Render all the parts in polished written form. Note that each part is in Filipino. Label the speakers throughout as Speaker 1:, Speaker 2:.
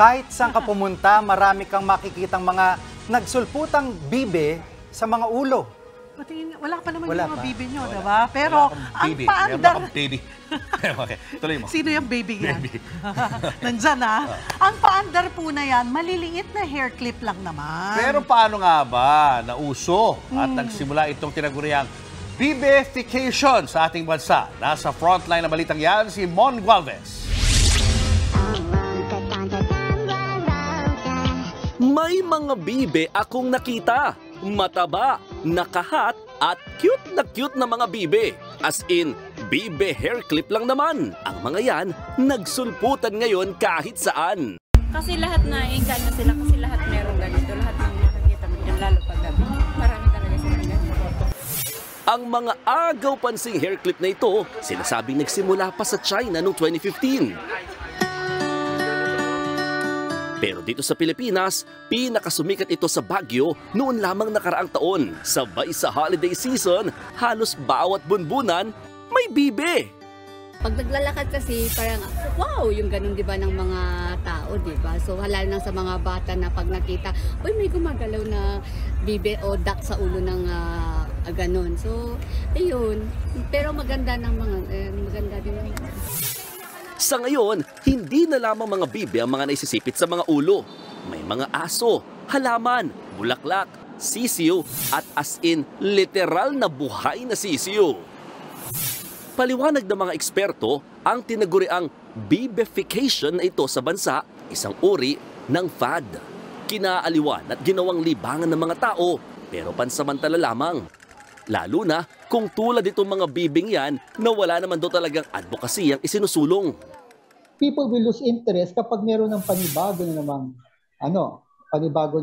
Speaker 1: Kahit saan ka pumunta, marami kang makikitang mga nagsulputang bibe sa mga ulo.
Speaker 2: Patingin, wala pa naman
Speaker 1: Wala
Speaker 2: yung mga
Speaker 1: pa.
Speaker 2: bibi nyo, diba? Pero ang paandar...
Speaker 3: baby. Okay, tuloy mo.
Speaker 2: Sino yung baby yan? Nandyan Ang paandar po na yan, maliliit na hair clip lang naman.
Speaker 3: Pero paano nga ba nauso at nagsimula itong tinaguriang bibification sa ating bansa? Nasa frontline na balitang yan si Mon Gualvez.
Speaker 4: May mga bibe akong nakita. Mataba, nakahat, at cute na mga bibe. As in, bibe hair clip lang naman. Ang mga yan, nagsulputan ngayon kahit saan.
Speaker 5: Kasi lahat na engganyo sila, kasi lahat meron ganito. Lahat ng nakakita mo dyan, lalo pag gabi. Marami talaga silang ganito.
Speaker 4: Ang mga agaw pansing hair clip na ito, sinasabing nagsimula pa sa China noong 2015. Pero dito sa Pilipinas, pinakasumikat ito sa Baguio noon lamang nakaraang taon. Sabay sa holiday season, halos bawat bunbunan may bibe.
Speaker 5: Pag naglalakad kasi, parang, wow, yung ganun diba ng mga tao, diba? So, halal na sa mga bata na pag nakita, uy, may gumagalaw na bibe o duck sa ulo ng ganun. So, ayun. Pero maganda ng mga, maganda din ng mga.
Speaker 4: Sa ngayon, hindi na lamang mga bibe ang mga naisisipit sa mga ulo. May mga aso, halaman, bulaklak, sisiyo, at as in, literal na buhay na sisiyo. Paliwanag ng mga eksperto, ang tinaguriang bibification na ito sa bansa, isang uri ng fad. Kinaaliwan at ginawang libangan ng mga tao, pero pansamantala lamang. Lalo na kung tulad itong mga bibing yan na wala naman daw talagang advocacy ang isinusulong.
Speaker 6: People will lose interest kapag meron ng panibago na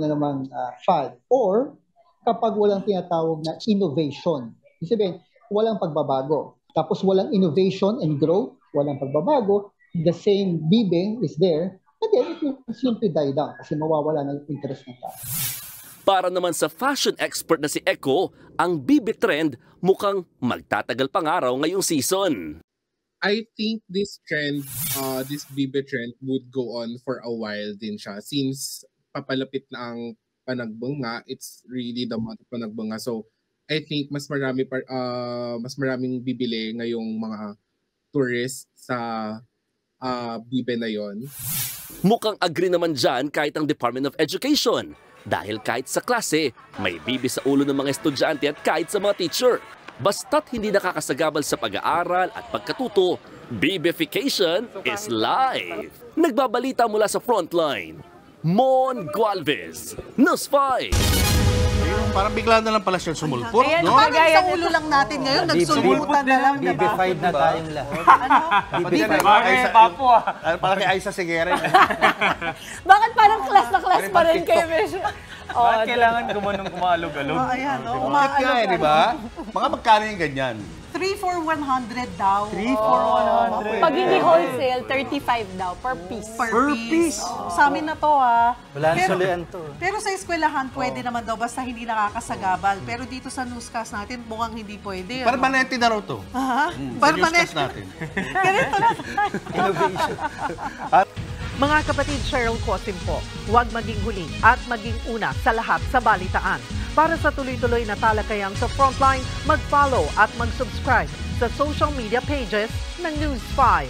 Speaker 6: namang fad, or kapag walang tinatawag na innovation. Ibig sabihin, walang pagbabago. Tapos walang innovation and growth, walang pagbabago, the same bibing is there, and then it will simply die down kasi mawawala na yung interest ng tao.
Speaker 4: Para naman sa fashion expert na si Echo, ang bibi trend mukhang magtatagal pang araw ngayong season.
Speaker 7: I think this trend, this bibe trend would go on for a while din siya. Since papalapit na ang panagbunga, it's really the month of panagbunga. So I think mas maraming bibili ngayong mga tourists sa bibe na yon.
Speaker 4: Mukhang agree naman dyan kahit ang Department of Education. Dahil kahit sa klase, may bibi sa ulo ng mga estudyante at kahit sa mga teacher. Basta't hindi nakakasagabal sa pag-aaral at pagkatuto, bibification is live. Nagbabalita mula sa frontline, Mon Gualvez, News 5.
Speaker 3: Parang bigla na lang pala siya sumulpot,
Speaker 2: Ayan,
Speaker 3: no?
Speaker 2: parang sa ulo lang natin ngayon, nagsulputan na lang, diba?
Speaker 1: Bibified na tayong lahat.
Speaker 3: Parang kay Aiza Seguera.
Speaker 8: Bakit parang class na class pa rin kayo, Mesho?
Speaker 9: Bakit kailangan gumanong kumalog-alog?
Speaker 2: Ayan,
Speaker 3: Bakit nga di ba? Mga magkano yung ganyan?
Speaker 2: 3 for 100 daw.
Speaker 1: 3 for 100.
Speaker 8: Pag hindi wholesale, 35 daw per piece.
Speaker 2: Per piece. Sa amin na to
Speaker 1: Wala na sulian to.
Speaker 2: Pero sa eskwelahan, pwede naman daw basta hindi nakakasagabal. Pero dito sa newscast natin, mukhang hindi pwede.
Speaker 3: Permanente na raw to.
Speaker 2: Permanente.
Speaker 3: natin.
Speaker 2: Ganito na.
Speaker 1: Innovation.
Speaker 2: Mga kapatid, Cheryl Cosim po, huwag maging huli at maging una sa lahat sa balitaan. Para sa tuloy-tuloy na talakayang sa Frontline, mag-follow at mag-subscribe sa social media pages ng News 5.